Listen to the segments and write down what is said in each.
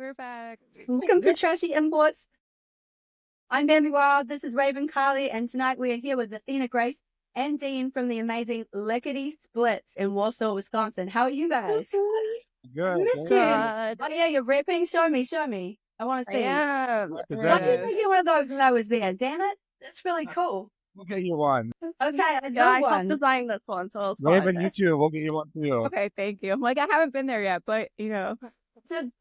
Perfect. Welcome to Trashy Imports. I'm Bambi Wilde. This is Raven Carly, and tonight we are here with Athena Grace and Dean from the amazing Lickity Splits in Wausau, Wisconsin. How are you guys? Good. Missed you. Oh yeah, you're ripping. Show me. I want to see. I am. Why didn't I get one of those when I was there? Damn it. That's really cool. We'll get you one. Okay, I I got one. helped design this one, so it's Raven, fun. you too. We'll get you one too. Okay, thank you. I haven't been there yet, but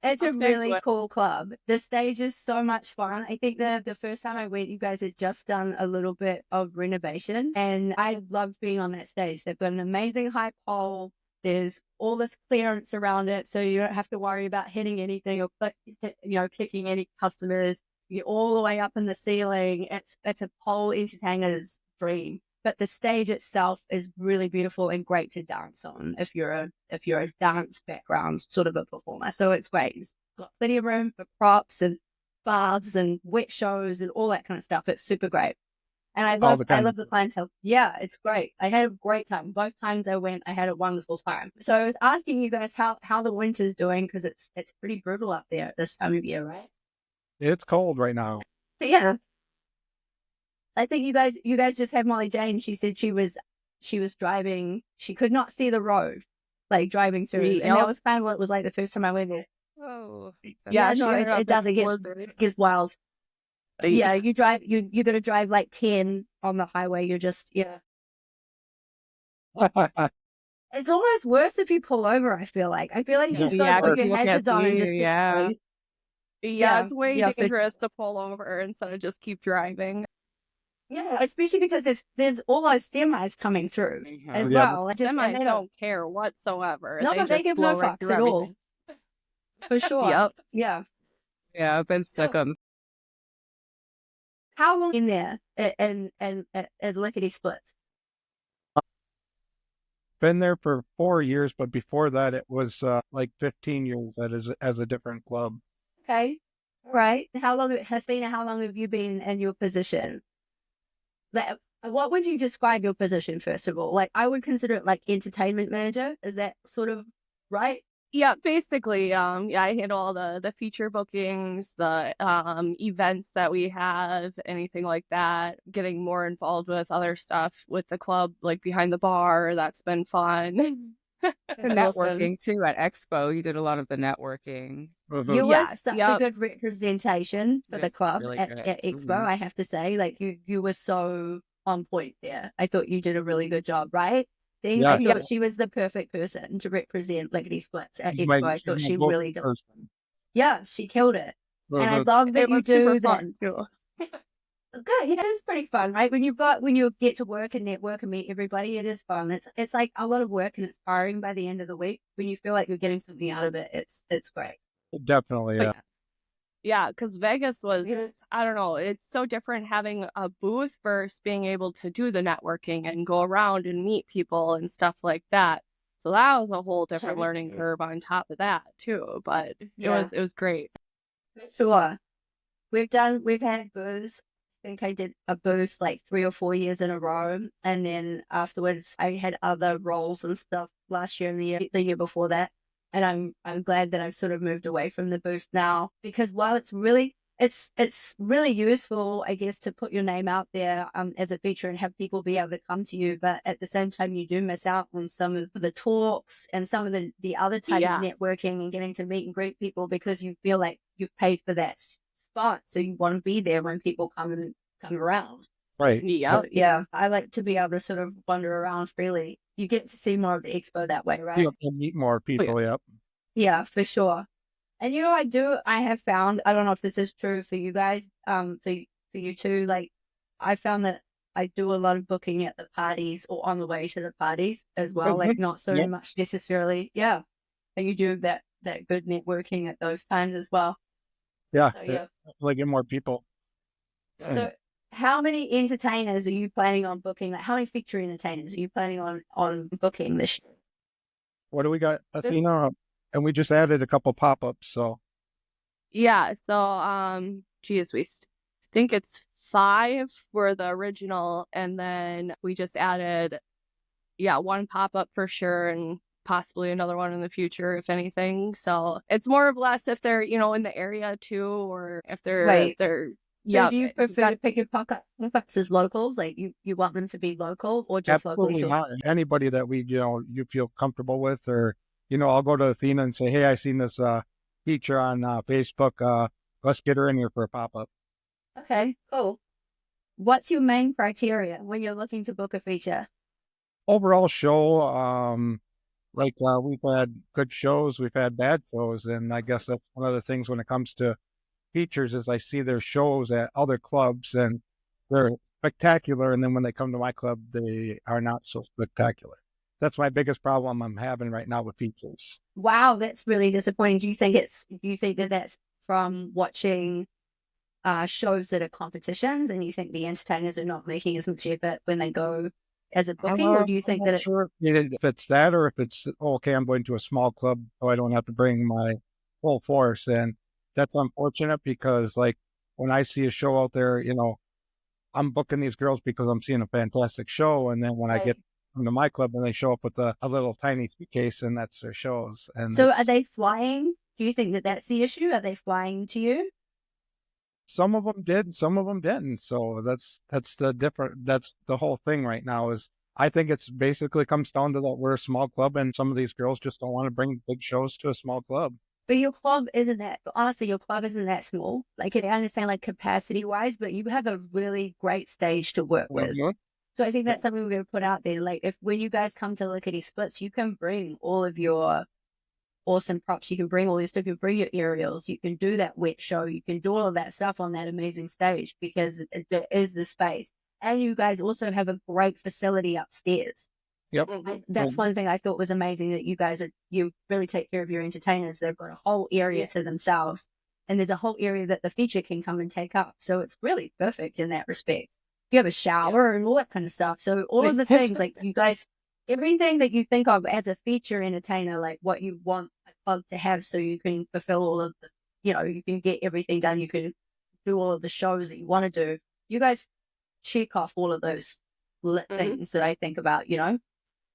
It's a really cool club. The stage is so much fun. I think the first time I went, you guys had just done a little bit of renovation, and I loved being on that stage. They've got an amazing high pole. There's all this clearance around it, so you don't have to worry about hitting anything or kicking any customers. You're all the way up in the ceiling. It's a pole entertainer's dream. But the stage itself is really beautiful and great to dance on if you're a dance background sort of a performer. So it's great. It's got plenty of room for props and baths and wet shows and all that kind of stuff. It's super great. And I love the clientele. Yeah, it's great. I had a great time. Both times I went, I had a wonderful time. So I was asking you guys how the winter's doing, because it's pretty brutal up there at this time of year, right? It's cold right now. But yeah. I think you guys just had Molly Jane. She said she was driving. She could not see the road, like driving through. And that was kind of what it was like the first time I went there. Oh, yeah, no, it does. It gets wild. Yeah, you got to drive like 10 on the highway. You're just It's almost worse if you pull over. I feel like you just put your heads on and just it's way dangerous to pull over instead of just keep driving. Yeah, especially because there's all those semis coming through as well. Semis don't care whatsoever. No, they give no fucks at all. For sure. Yep. Yeah. Yeah, I've been stuck on. How long in there and as Lickity Splits? Been there for 4 years, but before that it was like 15 years as a different club. Okay. All right. How long have you been in your position? What would you describe your position, first of all? Like, I would consider it like entertainment manager. Is that sort of right? Yeah, basically, I handle all the feature bookings, the events that we have, anything like that. Getting more involved with other stuff with the club, like behind the bar. That's been fun. The networking too at Expo. You did a lot of the networking. You were such a good representation for the club really at Expo. I have to say, like you were so on point there. I thought you did a really good job, right? I thought she was the perfect person to represent Lickity Splits at Expo. I thought she really did. Yeah, she killed it. And I love that you do that. Good. It is pretty fun, right? When you get to work and network and meet everybody, it is fun. It's like a lot of work and it's tiring by the end of the week. When you feel like you're getting something out of it, it's great. Definitely, yeah. Yeah, because Vegas was, I don't know, it's so different having a booth versus being able to do the networking and go around and meet people and stuff like that. So that was a whole different learning curve on top of that too. But it was great. Sure. We've had booths. I think I did a booth like 3 or 4 years in a row. And then afterwards I had other roles and stuff last year and the year before that. And I'm glad that I've sort of moved away from the booth now, because while it's really useful, I guess, to put your name out there as a feature and have people be able to come to you, but at the same time you do miss out on some of the talks and some of the other type of networking and getting to meet and greet people, because you feel like you've paid for that spot, so you want to be there when people come around. Right. Yeah. I like to be able to sort of wander around freely. You get to see more of the expo that way, right? You can meet more people, yep. Yeah, for sure. And I have found, I don't know if this is true for you guys, for you too, like, I found that I do a lot of booking at the parties or on the way to the parties as well, like not so much necessarily. Yeah. And you do that good networking at those times as well. Yeah. So, like get more people. So how many entertainers are you planning on booking? Like, how many feature entertainers are you planning on booking this year? What do we got, Athena? And we just added a couple pop-ups, so. Yeah, so, we think it's 5 were the original, and then we just added, 1 pop-up for sure, and possibly another one in the future, if anything. So it's more or less if they're, in the area too, or if Right. they're So do you prefer to pick your pop-ups as locals? Like you want them to be local or just locally Absolutely sourced? not. Anybody that you feel comfortable with, or, I'll go to Athena and say, hey, I seen this feature on Facebook. Let's get her in here for a pop-up. Okay, cool. What's your main criteria when you're looking to book a feature? Overall show, we've had good shows, we've had bad shows, and I guess that's one of the things when it comes to features is I see their shows at other clubs and they're spectacular, and then when they come to my club, they are not so spectacular. That's my biggest problem I'm having right now with features. Wow, that's really disappointing. Do you think that that's from watching shows that are competitions, and you think the entertainers are not making as much effort when they go as a booking, or do you think that it's sure if it's that, or if it's okay, I'm going to a small club so I don't have to bring my full force? And that's unfortunate because when I see a show out there, I'm booking these girls because I'm seeing a fantastic show, and then when I get them to my club and they show up with a little tiny suitcase, and that's their shows. And so are they flying? Do you think that that's the issue? Are they flying to you? Some of them did, some of them didn't. So that's the whole thing right now is I think it's basically comes down to that we're a small club and some of these girls just don't want to bring big shows to a small club. But your club isn't that, honestly, your club isn't that small. Like, I understand, like, capacity-wise, but you have a really great stage to work with. Mhm. So I think that's something we're going to put out there. Like, when you guys come to Lickity Splits, you can bring all of your awesome props. You can bring all your stuff. You can bring your aerials. You can do that wet show. You can do all of that stuff on that amazing stage because there is the space. And you guys also have a great facility upstairs. Yep. That's one thing I thought was amazing, that you really take care of your entertainers. They've got a whole area to themselves, and there's a whole area that the feature can come and take up. So it's really perfect in that respect. You have a shower and all that kind of stuff. So all of the things, like, you guys, everything that you think of as a feature entertainer, like what you want a club to have, so you can fulfill all of the, you can get everything done. You can do all of the shows that you want to do. You guys check off all of those things that I think about,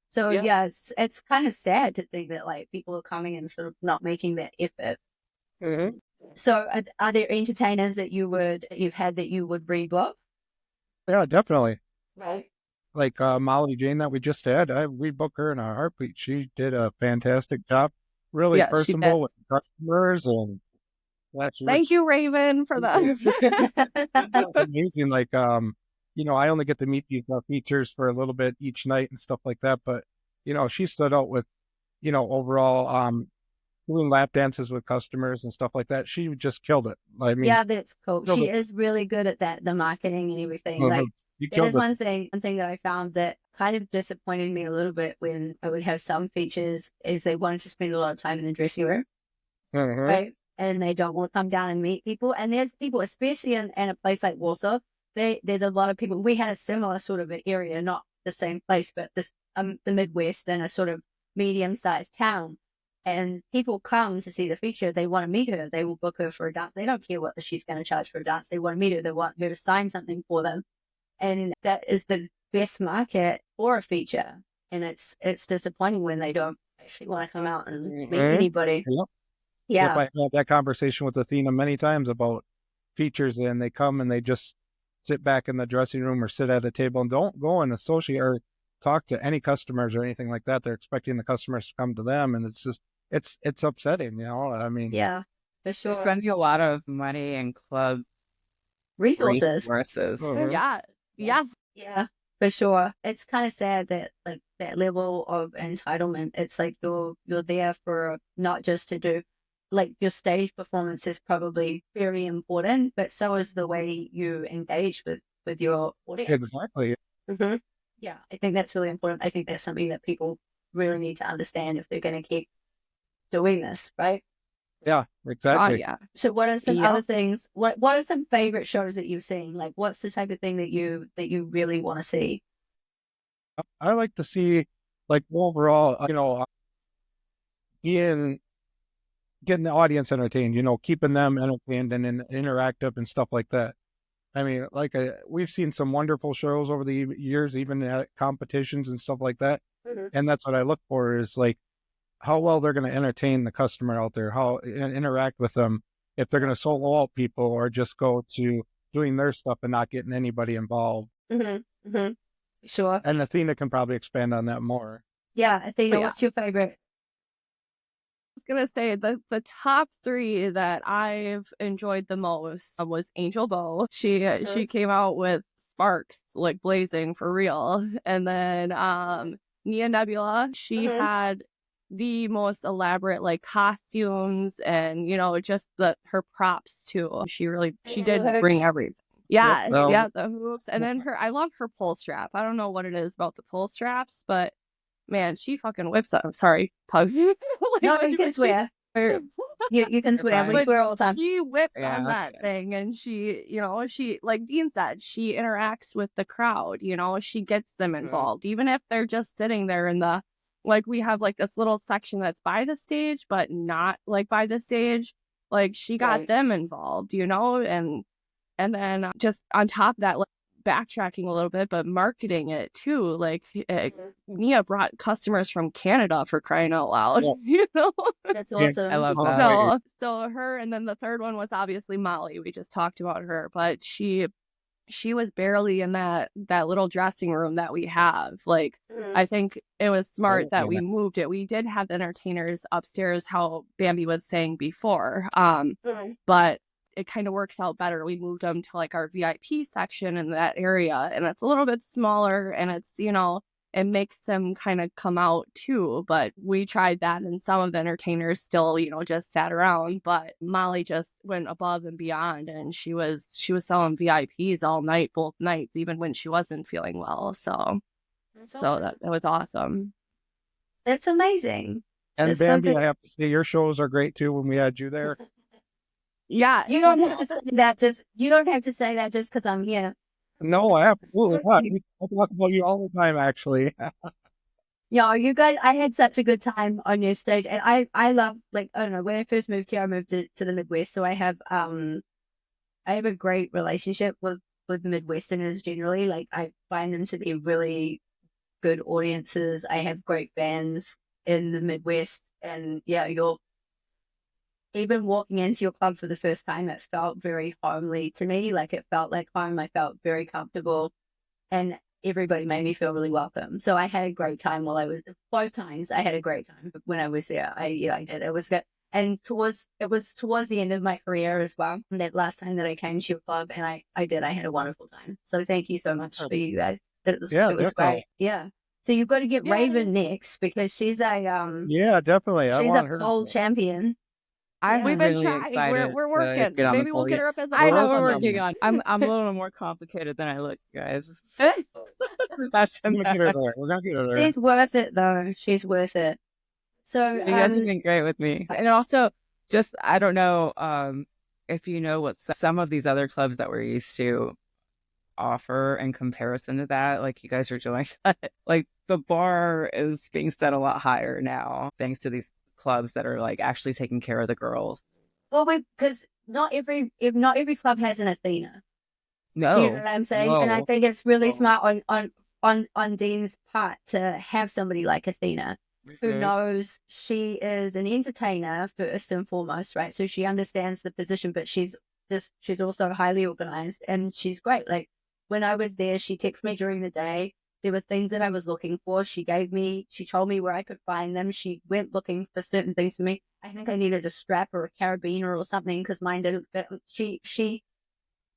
So it's kind of sad to think that like people are coming and sort of not making that effort. Mm-hmm. So are there entertainers that you've had that you would rebook? Yeah, definitely. Right. Like Molly Jane that we just had, we booked her in a heartbeat. She did a fantastic job, really Yeah, she personable with the customers, and Thank you, Raven, for that. amazing. Like I only get to meet these features for a little bit each night and stuff like that, but she stood out with overall doing lap dances with customers and stuff like that. She just killed it. I mean, Yeah, that's cool. She is really good at that, the marketing and everything. Like, that is one thing that I found that kind of disappointed me a little bit when I would have some features, is they wanted to spend a lot of time in the dressing room, right? And they don't want to come down and meet people. And there's people, especially in a place like Wausau, there's a lot of people. We had a similar sort of an area, not the same place, but this the Midwest, and a sort of medium-sized town. And people come to see the feature. They want to meet her. They will book her for a dance. They don't care what she's going to charge for a dance. They want to meet her. They want her to sign something for them. And that is the best market for a feature. And it's disappointing when they don't actually want to come out and meet anybody. Yeah. I had that conversation with Athena many times about features, and they come and they just sit back in the dressing room or sit at a table and don't go and associate or talk to any customers or anything like that. They're expecting the customers to come to them, and it's just it's upsetting, I mean, yeah, for sure. You're spending a lot of money and club resources. Yeah, for sure. It's kind of sad that like that level of entitlement. It's like you're there for not just to do, like, your stage performance is probably very important, but so is the way you engage with your audience. Exactly. Yeah, I think that's really important. I think that's something that people really need to understand if they're going to keep doing this, right? Yeah, exactly. Oh, yeah. So what are some other things? What are some favorite shows that you've seen? Like, what's the type of thing that you really want to see? I like to see, like, overall, getting the audience entertained, keeping them entertained and interactive and stuff like that. I mean, like, we've seen some wonderful shows over the years, even at competitions and stuff like that. And that's what I look for, is like how well they're going to entertain the customer out there, how interact with them, if they're going to solo out people or just go to doing their stuff and not getting anybody involved. Mm-hmm. Mm-hmm. Sure. And Athena can probably expand on that more. Yeah, Athena, Yeah. what's your favorite? I was gonna say the top 3 that I've enjoyed the most was Angel Bow. She came out with sparks like blazing for real, and then Nia Nebula. She had the most elaborate like costumes and just her props too. She did bring everything. Yeah, Well, yeah, the hoops, and then I love her pull strap. I don't know what it is about the pull straps, but man, she fucking whips up. Sorry, pug. No, you can swear. You can swear. We swear all the time. She whipped Yeah, on that's that good. thing, and she, like Dean said, she interacts with the crowd. She gets them involved, even if they're just sitting there in the, like, we have like this little section that's by the stage, but not like by the stage. Like, she got them involved, and then just on top of that, like, backtracking a little bit, but marketing it too. Like, Nia brought customers from Canada, for crying out loud. That's awesome. I love that. So her, and then the third one was obviously Molly. We just talked about her, but she was barely in that little dressing room that we have. Like, I think it was smart that we moved it. We did have entertainers upstairs, how Bambi was saying before, but it kind of works out better. We moved them to like our VIP section in that area, and it's a little bit smaller, and it's, it makes them kind of come out too. But we tried that, and some of the entertainers still, just sat around. But Molly just went above and beyond, and she was selling VIPs all night, both nights, even when she wasn't feeling well. So that was awesome. That's amazing. And That's Bambi, something- I have to say, your shows are great too when we had you there. Yeah, You don't have to say that just. You don't have to say that just because I'm here. No, absolutely not. I talk about you all the time, actually. Yeah, you guys. I had such a good time on your stage, and I love, like, I don't know, when I first moved here, I moved to the Midwest, so I have a great relationship with the Midwesterners generally. Like, I find them to be really good audiences. I have great bands in the Midwest, and yeah, even walking into your club for the first time, it felt very homely to me. Like, it felt like home. I felt very comfortable, and everybody made me feel really welcome. So I had a great time both times. I had a great time when I was there. I did. It was good. And it was towards the end of my career as well. That last time that I came to your club, and I had a wonderful time. So thank you so much for you guys. It was great. Yeah. So you've got to get Raven next, because she's Yeah, definitely. I she's want a her. pole champion. We've been really trying. excited. We're working. Get on the Maybe we'll pole. get her up as a I know pole we're woman. working on. I'm a little more complicated than I look, guys. That's We're gonna get her there. We're gonna get her there. She's worth it, though. She's worth it. So You guys have been great with me, and also just I don't know if you know what some of these other clubs that we're used to offer in comparison to that. Like, you guys are doing, like, the bar is being set a lot higher now, thanks to these clubs that are like actually taking care of the girls. well, because not every club has an Athena. No, Do you know what I'm saying? And I No. think it's really smart on Dean's part to have somebody like Athena, who knows she is an entertainer first and foremost, right? So she understands the position, but she's also highly organized, and she's great. Like, when I was there, she texted me during the day. There were things that I was looking for. She told me where I could find them. She went looking for certain things for me. I think I needed a strap or a carabiner or something because mine didn't fit. She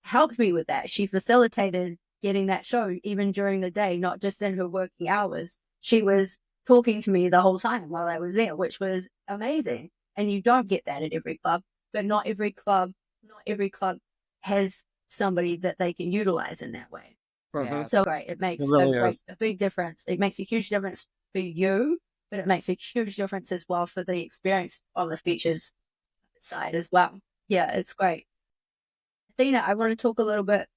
helped me with that. She facilitated getting that show even during the day, not just in her working hours. She was talking to me the whole time while I was there, which was amazing. And you don't get that at every club, but not every club has somebody that they can utilize in that way. Yeah. So great. It makes really a big difference. It makes a huge difference for you, but it makes a huge difference as well for the experience on the features side as well. Yeah, it's great. Athena, I want to talk a little bit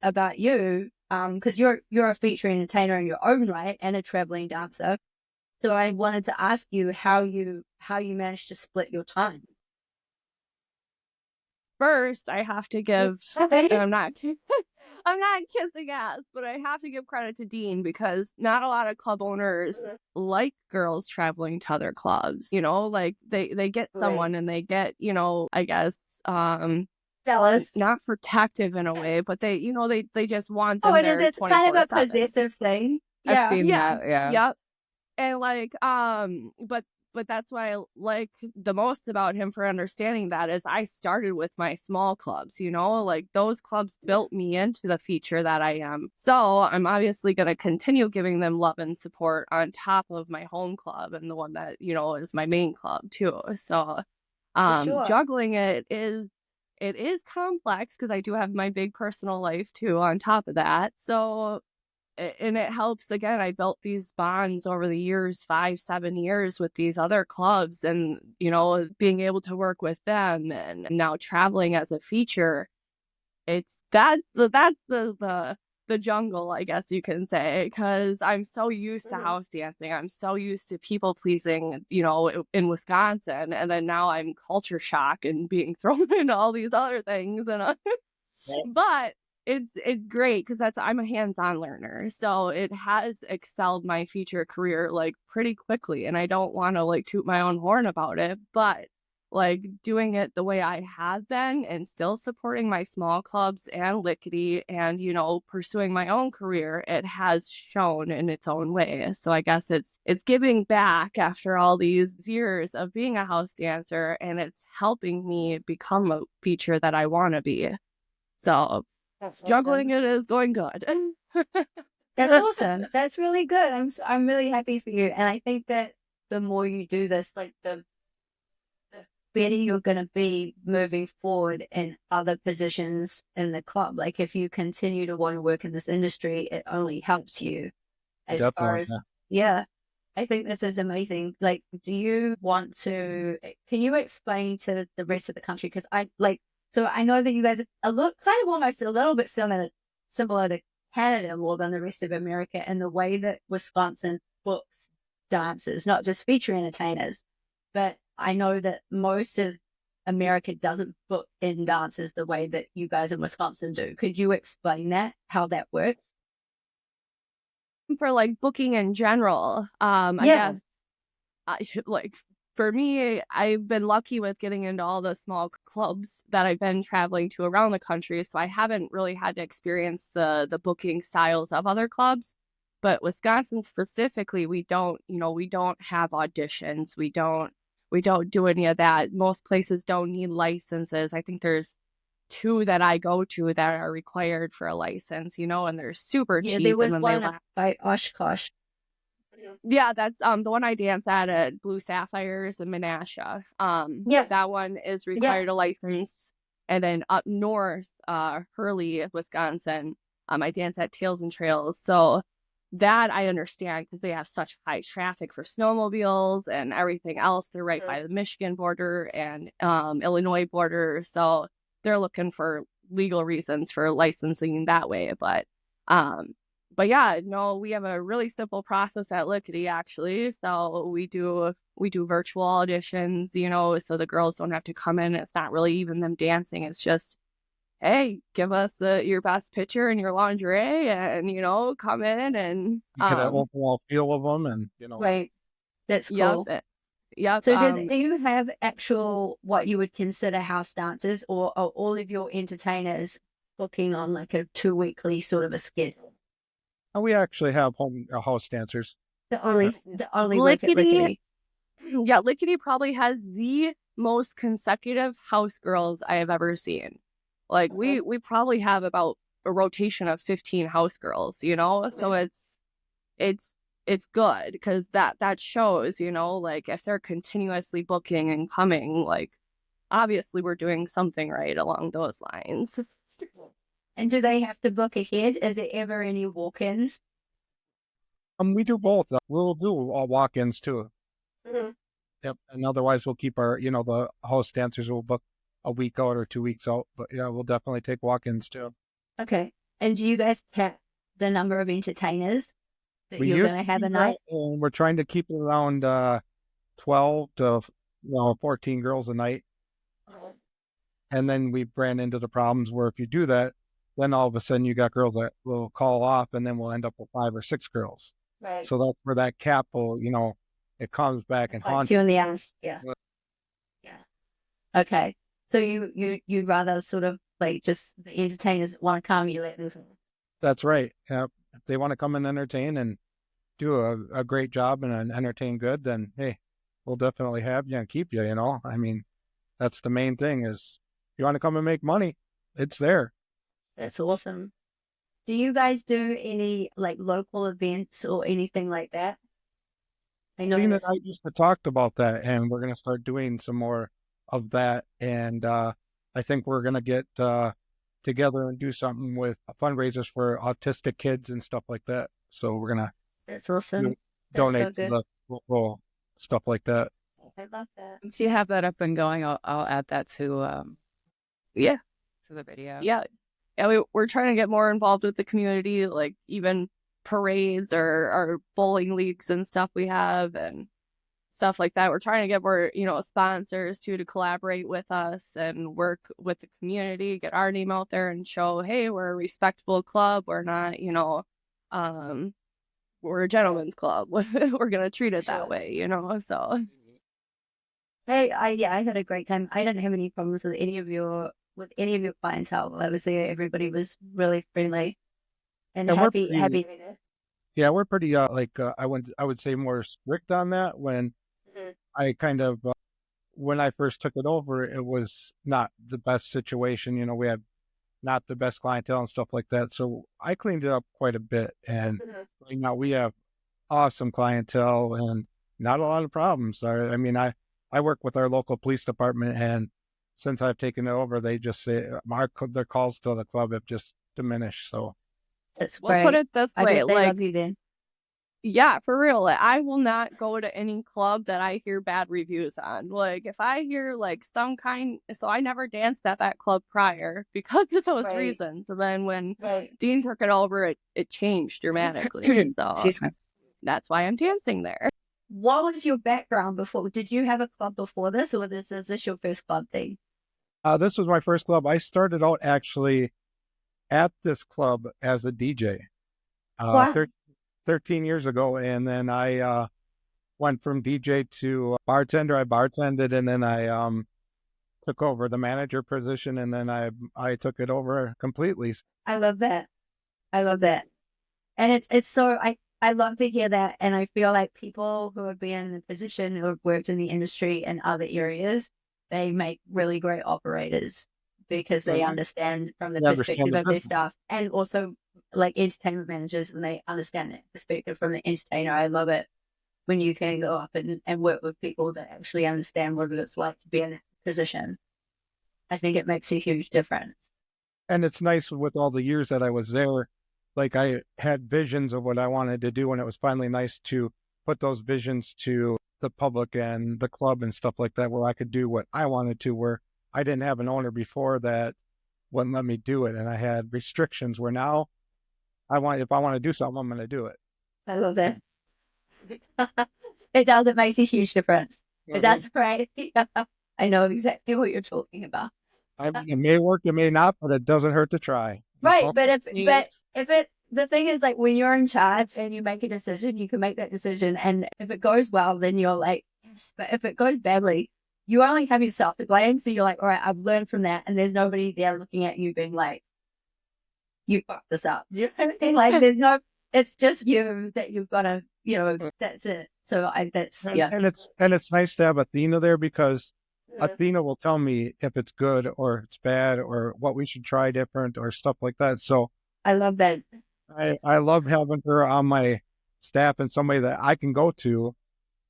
about you, because you're a feature entertainer in your own right and a traveling dancer. So I wanted to ask you how you managed to split your time. First, I have to give, and I'm not, I'm not kissing ass, but I have to give credit to Dean because not a lot of club owners like girls traveling to other clubs. You know, like they get someone and they get, you know, I guess Jealous. not protective in a way, but they just want Oh, them and there it's kind of a 24/7. possessive thing. I've Yeah. seen that. Yeah. Yep. And like, but that's why I like the most about him for understanding that is I started with my small clubs, you know, like those clubs built me into the feature that I am. So I'm obviously going to continue giving them love and support on top of my home club and the one that, you know, is my main club too. So, Sure. juggling it is complex because I do have my big personal life too on top of that. So, and it helps. Again, I built these bonds over the years, 5-7 years with these other clubs, and you know, being able to work with them and now traveling as a feature. It's that's the jungle, I guess you can say, because I'm so used to house dancing. I'm so used to people pleasing, you know, in Wisconsin, and then now I'm culture shock and being thrown into all these other things, and but it's great because I'm a hands-on learner, so it has excelled my feature career like pretty quickly, and I don't want to like toot my own horn about it, but like doing it the way I have been and still supporting my small clubs and Lickety and, you know, pursuing my own career, it has shown in its own way. So I guess it's giving back after all these years of being a house dancer, and it's helping me become a feature that I want to be. So That's juggling it is going good. That's awesome. That's really good. I'm really happy for you. And I think that the more you do this, like the better you're going to be moving forward in other positions in the club. Like if you continue to want to work in this industry, it only helps you as Definitely, far as, yeah. I think this is amazing. Like, can you explain to the rest of the country? Because so I know that you guys are kind of almost a little bit similar to Canada more than the rest of America, and the way that Wisconsin books dancers, not just feature entertainers, but I know that most of America doesn't book in dancers the way that you guys in Wisconsin do. Could you explain that, how that works? For like booking in general, I guess I should like for me, I've been lucky with getting into all the small clubs that I've been traveling to around the country, so I haven't really had to experience the booking styles of other clubs. But Wisconsin specifically, we don't have auditions. We don't do any of that. Most places don't need licenses. I think there's 2 that I go to that are required for a license, you know, and they're super cheap. There was and then one by Oshkosh. Yeah, that's the one I dance at Blue Sapphires in Menasha. That one is required a license. And then up north, Hurley, Wisconsin, I dance at Tails and Trails. So that I understand because they have such high traffic for snowmobiles and everything else. They're right by the Michigan border and Illinois border. So they're looking for legal reasons for licensing that way. But yeah, no, we have a really simple process at Lickety actually. So we do virtual auditions, you know, so the girls don't have to come in. It's not really even them dancing. It's just, hey, give us your best picture and your lingerie, and you know, come in and you get an overall feel of them, and you know. Right, that's cool. Yep. So do you have actual what you would consider house dancers, or are all of your entertainers booking on like a 2-weekly sort of a schedule? And we actually have house dancers. The only work at Lickety. Yeah, Lickety probably has the most consecutive house girls I have ever seen. Like we probably have about a rotation of 15 house girls, you know? So it's good because that shows, you know, like if they're continuously booking and coming, like obviously we're doing something right along those lines. And do they have to book ahead? Is there ever any walk-ins? We do both. We'll do walk-ins too. Yep. And otherwise we'll keep our, you know, the house dancers will book a week out or 2 weeks out. But yeah, we'll definitely take walk-ins too. Okay. And do you guys cap the number of entertainers that you're going to have a night? And we're trying to keep it around 12 to 14 girls a night. And then we ran into the problems where if you do that, then all of a sudden you got girls that will call off, and then we'll end up with 5 or 6 girls. Right. So that's where that cap will, it comes back and Bites haunts you in the ass. Yeah. Yeah. Okay. So you'd rather sort of like just the entertainers that want to come, you let them. That's right. If they want to come and entertain and do a great job and entertain good, then hey, we'll definitely have you and keep you. I mean, that's the main thing. Is you want to come and make money, it's there. That's awesome. Do you guys do any like local events or anything like that? I know Athena and I just talked about that, and we're going to start doing some more of that. And I think we're going to get together and do something with fundraisers for autistic kids and stuff like that. So we're going to that's awesome. donate so to the local stuff like that. I love that. Once you have that up and going, I'll add that to Yeah. to the video. Yeah. We're trying to get more involved with the community, like even parades or bowling leagues and stuff we have and stuff like that. We're trying to get more, sponsors to collaborate with us and work with the community, get our name out there and show, hey, we're a respectable club. We're not, we're a gentleman's club. We're going to treat it that way, so. Hey, I had a great time. I didn't have any problems with any of your clientele. I was there. Everybody was really friendly and happy. Yeah, we're pretty I would say more strict on that. When I kind of when I first took it over, it was not the best situation. We had not the best clientele and stuff like that. So I cleaned it up quite a bit, and right now we have awesome clientele and not a lot of problems. I mean, I work with our local police department, and since I've taken it over, they just say their calls to the club have just diminished. So that's great. We'll put it this way, love you then. Yeah, for real. Like, I will not go to any club that I hear bad reviews on. Like, if I hear like so I never danced at that club prior because of those reasons. And then when Dean took it over, it changed dramatically. So that's why I'm dancing there. What was your background before? Did you have a club before this, or is this your first club thing? This was my first club. I started out actually at this club as a DJ 13 years ago, and then I went from DJ to bartender. I bartended, and then I took over the manager position, and then I took it over completely. I love that. And it's so I love to hear that, and I feel like people who have been in the position, who have worked in the industry and other areas, they make really great operators because they understand from the perspective of their staff, and also like entertainment managers, and they understand that perspective from the entertainer. I love it when you can go up and work with people that actually understand what it's like to be in that position. I think it makes a huge difference. And it's nice with all the years that I was there. Like, I had visions of what I wanted to do, and it was finally nice to put those visions to the public and the club and stuff like that, where I could do what I wanted to, where I didn't have an owner before that wouldn't let me do it. And I had restrictions where now if I want to do something, I'm going to do it. I love that. It does. It makes a huge difference. That's right. I know exactly what you're talking about. It may work, it may not, but it doesn't hurt to try. Right. But the thing is, like, when you're in charge and you make a decision, you can make that decision. And if it goes well, then you're like, yes. But if it goes badly, you only have yourself to blame. So you're like, all right, I've learned from that. And there's nobody there looking at you being like, you fucked this up. Do you know what I mean? Like, it's just you that you've got to, that's it. So And it's nice to have Athena there, because Athena will tell me if it's good or it's bad or what we should try different or stuff like that. So I love that. I love having her on my staff and somebody that I can go to,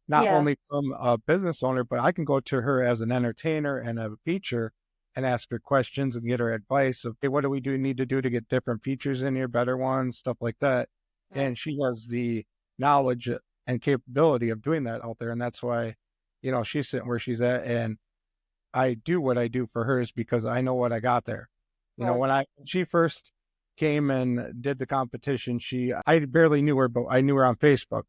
not only from a business owner, but I can go to her as an entertainer and a feature and ask her questions and get her advice of, hey, what do we need to do to get different features in here, better ones, stuff like that. Right. And she has the knowledge and capability of doing that out there. And that's why, she's sitting where she's at. And I do what I do for her is because I know what I got there. When she first came and did the competition, I barely knew her, but I knew her on Facebook.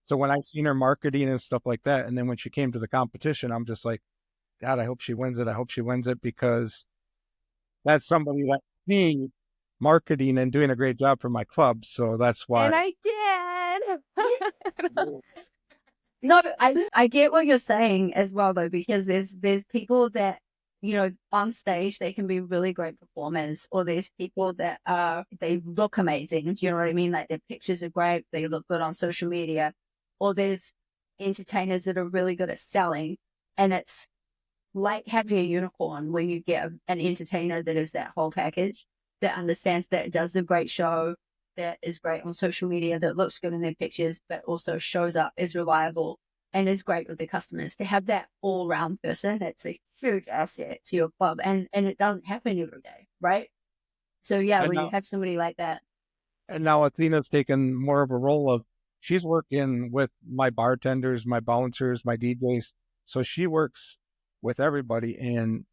So when I seen her marketing and stuff like that, and then when she came to the competition, I'm just like, God, I hope she wins it. I hope she wins it, because that's somebody that me marketing and doing a great job for my club. So that's why. And I did. No, I get what you're saying as well though, because there's people that, you know, on stage they can be really great performers, or there's people that they look amazing. Do you know what I mean? Like their pictures are great, they look good on social media, or there's entertainers that are really good at selling, and it's like having a unicorn when you get an entertainer that is that whole package, that understands, that does a great show, that is great on social media, that looks good in their pictures, but also shows up, is reliable, and is great with the customers. To have that all-round person, it's a huge asset to your club, and it doesn't happen every day, right? So yeah, And when you now, have somebody like that. and now Athena's taken more of a role of, she's working with my bartenders, my bouncers, my DJs. So she works with everybody and,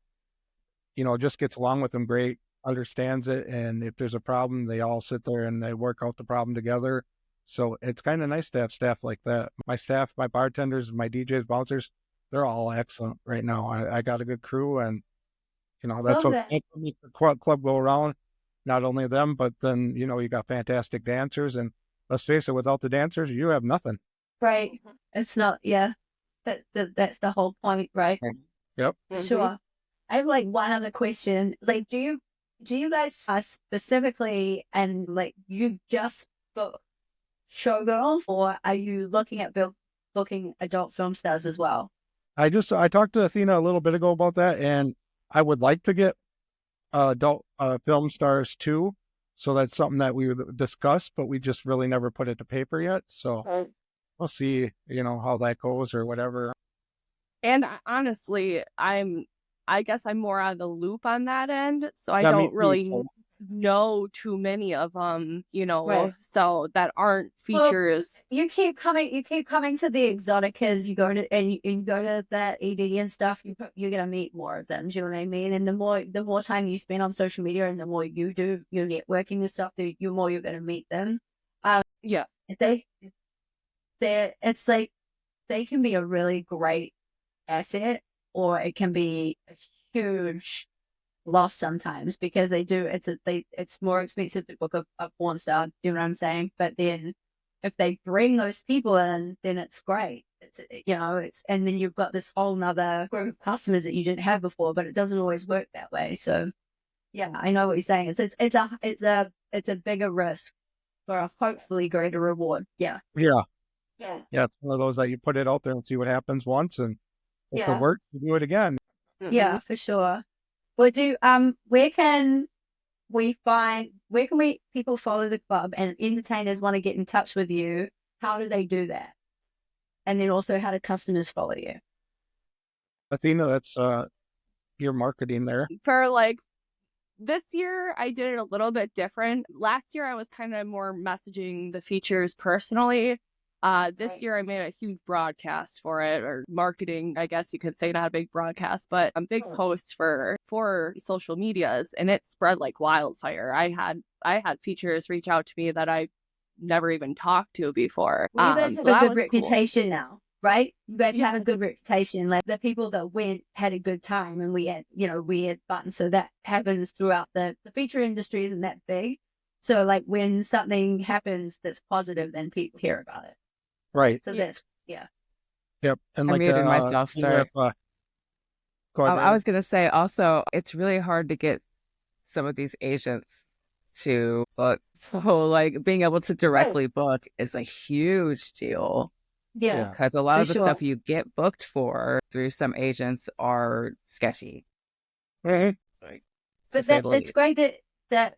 you know, just gets along with them great, understands it. And if there's a problem, they all sit there and they work out the problem together. So it's kind of nice to have staff like that. My staff, my bartenders, my DJs, bouncers, they're all excellent right now. I got a good crew, and, you know, that's Love what that. makes the club go around. Not only them, but then, you know, you got fantastic dancers. And let's face it, without the dancers, you have nothing. Right. It's not, yeah. That's the whole point, right? Yep. Sure. I have like one other question. Like, do you guys specifically, and like you just book showgirls, or are you looking at booking adult film stars as well? I talked to Athena a little bit ago about that, and I would like to get adult film stars too. So that's something that we would discuss, but we just really never put it to paper yet. So we'll see, you know, how that goes or whatever. And honestly, I guess I'm more out of the loop on that end, so I Yeah, me don't too. really know too many of them, you know, Right. so that aren't Well, features. You keep coming to the exoticas. You go to you go to that ED and stuff. You're gonna meet more of them. Do you know what I mean? And the more time you spend on social media, and the more you do your networking and stuff, the more you're gonna meet them. Yeah. They it's like they can be a really great asset, or it can be a huge loss sometimes, because it's more expensive to book a porn star. You know what I'm saying? But then if they bring those people in, then it's great. It's, you know, and then you've got this whole nother group of customers that you didn't have before, but it doesn't always work that way. So yeah, I know what you're saying. It's a bigger risk for a hopefully greater reward. Yeah. Yeah. Yeah. Yeah. It's one of those that you put it out there and see what happens once. And if it works, you do it again. Yeah, for sure. Well, where can people follow the club, and entertainers want to get in touch with you? How do they do that? And then also, how do customers follow you? Athena, that's your marketing there. For like this year, I did it a little bit different. Last year, I was kind of more messaging the features personally. This year I made a huge broadcast for it, or marketing, I guess you could say, not a big broadcast, but a big post for social medias, and it spread like wildfire. I had features reach out to me that I never even talked to before. Well, you guys have a good reputation now, right? You guys have a good reputation. Like the people that went had a good time, and we had fun. So that happens throughout the feature industry isn't that big. So like when something happens that's positive, then people hear about it. Right. So that's, yeah. Yep. And I like muted myself. Sorry. Go ahead, I was going to say also, it's really hard to get some of these agents to book. So like being able to directly book is a huge deal. Yeah. Because a lot of the stuff you get booked for through some agents are sketchy. Mhm. Like, but it's great that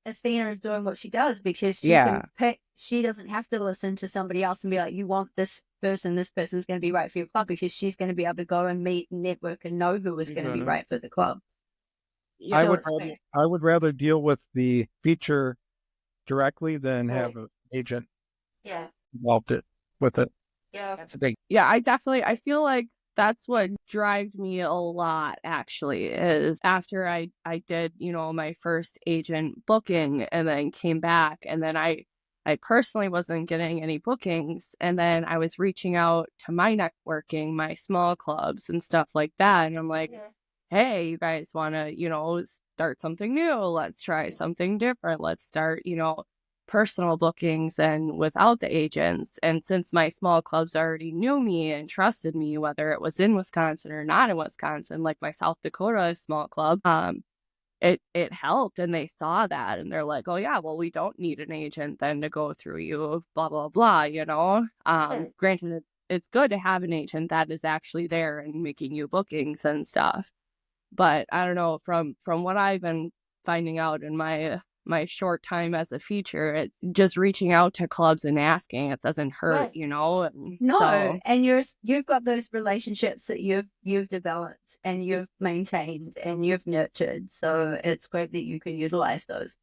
Athena is doing what she does, because she can pick. She doesn't have to listen to somebody else and be like, you want this person's going to be right for your club, because she's going to be able to go and meet and network and know who is going to be right for the club. I would rather deal with the feature directly than have an agent involved with it. Yeah. That's a big. Yeah, I feel like that's what drives me a lot, actually, is after I did, you know, my first agent booking and then came back, and then I personally wasn't getting any bookings, and then I was reaching out to my networking, my small clubs and stuff like that, and I'm like, hey, you guys want to, you know, start something new. Let's try something different. Let's start, personal bookings and without the agents. And since my small clubs already knew me and trusted me, whether it was in Wisconsin or not in Wisconsin, like my South Dakota small club, it helped, and they saw that, and they're like, oh yeah, well, we don't need an agent then to go through you, blah blah blah, granted, it's good to have an agent that is actually there and making you bookings and stuff, but I don't know, from what I've been finding out in my short time as a feature, it's just reaching out to clubs and asking. It doesn't hurt, No, so and you've got those relationships that you've developed and you've maintained and you've nurtured. So it's great that you can utilize those.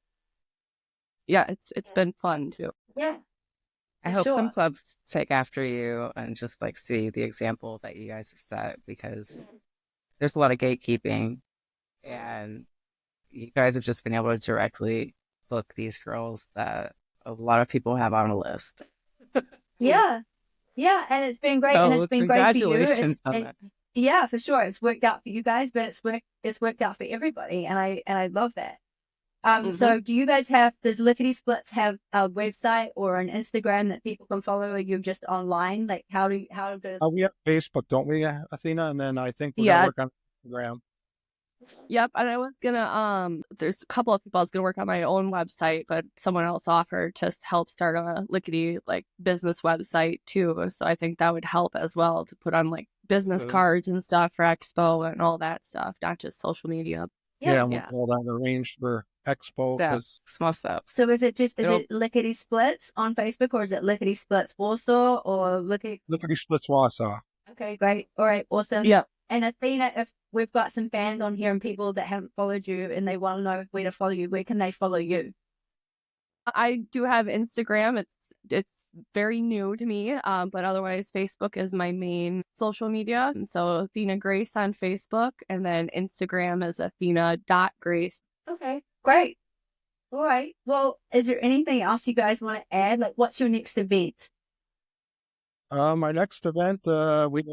yeah, it's been fun too. Yeah, I hope sure. some clubs take after you and just like see the example that you guys have set, because there's a lot of gatekeeping, and you guys have just been able to directly book these girls that a lot of people have on a list. Yeah, and it's been great, and it's been great for you. Congratulations on that. Yeah, for sure, it's worked out for you guys, but it's worked out for everybody, and I love that. So do you guys does Lickity Splits have a website or an Instagram that people can follow, or you're just online? Like how does We have Facebook, don't we, Athena? And then I think we're Yeah. gonna work on Instagram. Yep, and I was gonna there's a couple of people I was gonna work on my own website, but someone else offered to help start a Lickity business website too. So I think that would help as well, to put on business cards and stuff for Expo and all that stuff, not just social media. Yeah, and we'll get all that arranged for Expo. Yeah, 'cause- small stuff. So is it Lickity Splits on Facebook, or is it Lickity Splits Wausau, or Lickity Splits Wausau. Okay, great. All right, awesome. Yeah. And Athena, if we've got some fans on here and people that haven't followed you and they want to know where to follow you, where can they follow you? I do have Instagram. It's very new to me, but otherwise Facebook is my main social media. And so Athena Grace on Facebook, and then Instagram is Athena.Grace. Okay, great. All right. Well, is there anything else you guys want to add? Like, what's your next event? My next event, we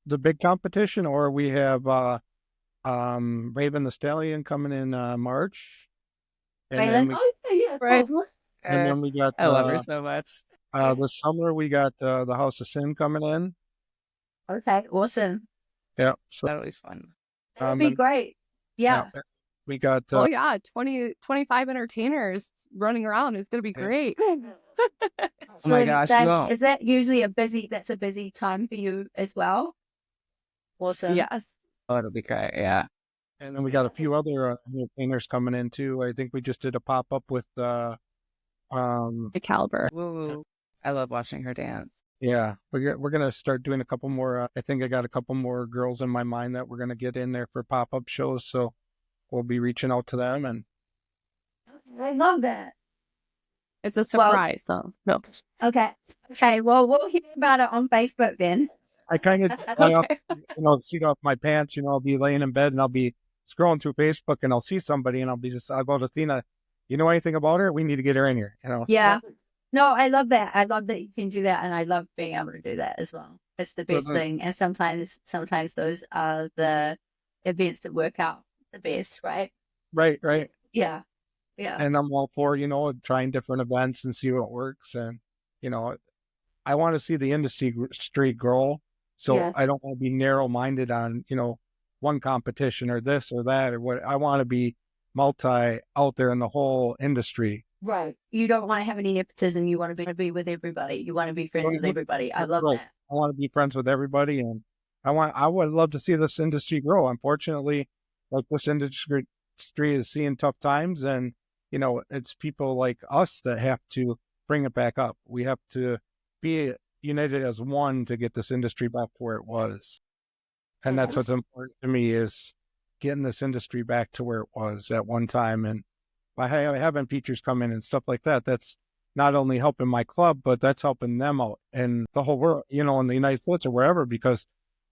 the big competition, or we have Raven the Stallion coming in March. And then we, Right. and then we got I love her so much. this summer we got the House of Sin coming in. Okay, awesome. Yeah, so That'll be fun. That'd be great. Yeah. we got Oh yeah, 25 entertainers running around. It's gonna be great. Oh my gosh, you won't. Is that usually a busy time for you as well? Awesome. Yes. Oh, it'll be great. Yeah. and then we got a few other entertainers coming in too. I think we just did a pop up with The caliber. Woo. I love watching her dance. yeah, we're gonna start doing a couple more. I think I got a couple more girls in my mind that we're gonna get in there for pop up shows. So we'll be reaching out to them. And I love that. It's a surprise, so no. Okay. Well, we'll hear about it on Facebook then. I kind of, seat off my pants. I'll be laying in bed and I'll be scrolling through Facebook and I'll see somebody and I'll go to Athena. You know anything about her? We need to get her in here. Yeah. No, I love that. I love that you can do that, and I love being able to do that as well. It's the best thing. And sometimes those are the events that work out the best, right? Right. Yeah. And I'm all for, trying different events and see what works. And, I want to see the industry grow. So Yeah. I don't want to be narrow minded on, one competition or this or that or what. I want to be multi out there in the whole industry. Right. You don't want to have any nepotism. You want to be with everybody. You want to be friends with everybody. I love Right. that. I want to be friends with everybody, and I would love to see this industry grow. Unfortunately, this industry is seeing tough times, and it's people like us that have to bring it back up. We have to be united as one to get this industry back to where it was. And that's what's important to me, is getting this industry back to where it was at one time. And by having features come in and stuff like that, that's not only helping my club, but that's helping them out and the whole world, in the United States or wherever, because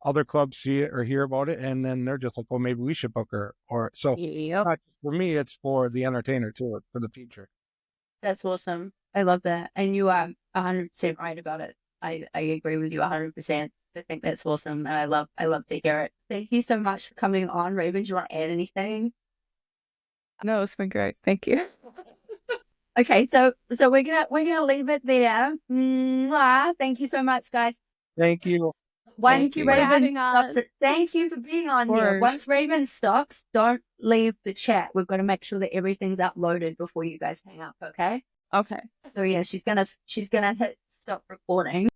other clubs see it or hear about it, and then they're just like, well, maybe we should book her. Or so Yep. not for me, it's for the entertainer too, for the feature. That's awesome. I love that. And you are 100% right about it. I agree with you 100%. I think that's awesome. And I love to hear it. Thank you so much for coming on. Raven, do you want to add anything? No, it's been great. Thank you. Okay, so we're gonna leave it there. Mwah. Thank you so much, guys. Thank you. Once you. Raven Having stops us. it, thank you for being on Of here. course. Once Raven stops, don't leave the chat. We've got to make sure that everything's uploaded before you guys hang up. Okay. Okay. So yeah, she's gonna hit stop recording.